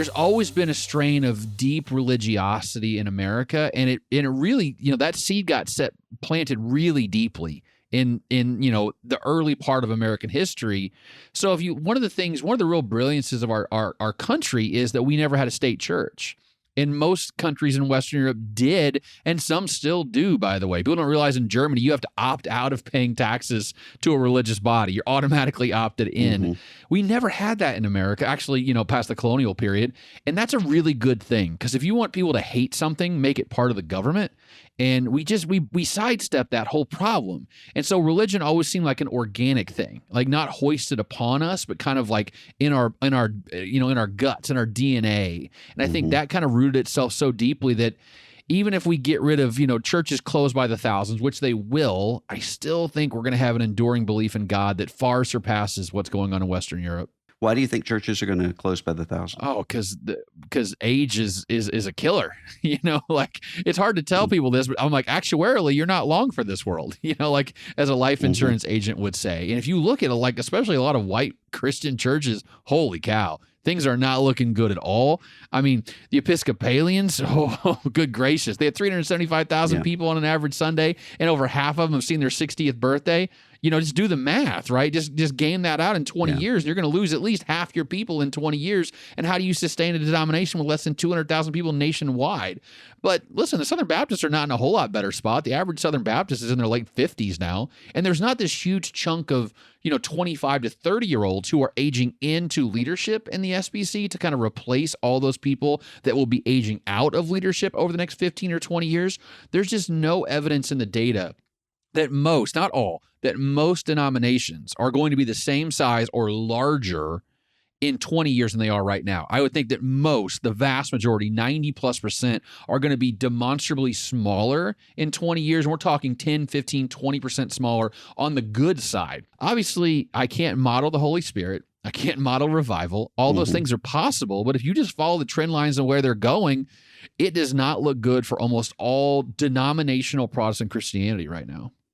there's always been a strain of deep religiosity in America, and it really, that seed got planted really deeply in the early part of American history. So one of the real brilliances of our country is that we never had a state church. And most countries in Western Europe did, and some still do, by the way. People don't realize in Germany, you have to opt out of paying taxes to a religious body. You're automatically opted in. Mm-hmm. We never had that in America, actually, past the colonial period. And that's a really good thing, because if you want people to hate something, make it part of the government. And we sidestep that whole problem. And so religion always seemed like an organic thing, like not hoisted upon us, but kind of like in our guts, in our DNA. And I think that kind of rooted itself so deeply that even if we get rid of, churches closed by the thousands, which they will, I still think we're going to have an enduring belief in God that far surpasses what's going on in Western Europe. Why do you think churches are going to close by the thousands? Oh, because age is a killer. Like it's hard to tell people this, but I'm like, actuarially, you're not long for this world. Like as a life insurance agent would say. And if you look at it, like especially a lot of white Christian churches, holy cow, things are not looking good at all. I mean, the Episcopalians, oh good gracious, they had 375,000 people on an average Sunday, and over half of them have seen their 60th birthday. Just do the math, right? Just game that out in 20 years. You're going to lose at least half your people in 20 years. And how do you sustain a denomination with less than 200,000 people nationwide? But listen, the Southern Baptists are not in a whole lot better spot. The average Southern Baptist is in their late 50s now. And there's not this huge chunk of, 25 to 30-year-olds who are aging into leadership in the SBC to kind of replace all those people that will be aging out of leadership over the next 15 or 20 years. There's just no evidence in the data that most, not all, that most denominations are going to be the same size or larger in 20 years than they are right now. I would think that most, the vast majority, 90+%, are going to be demonstrably smaller in 20 years. And we're talking 10, 15, 20% smaller on the good side. Obviously, I can't model the Holy Spirit. I can't model revival. All those things are possible. But if you just follow the trend lines and where they're going, it does not look good for almost all denominational Protestant Christianity right now.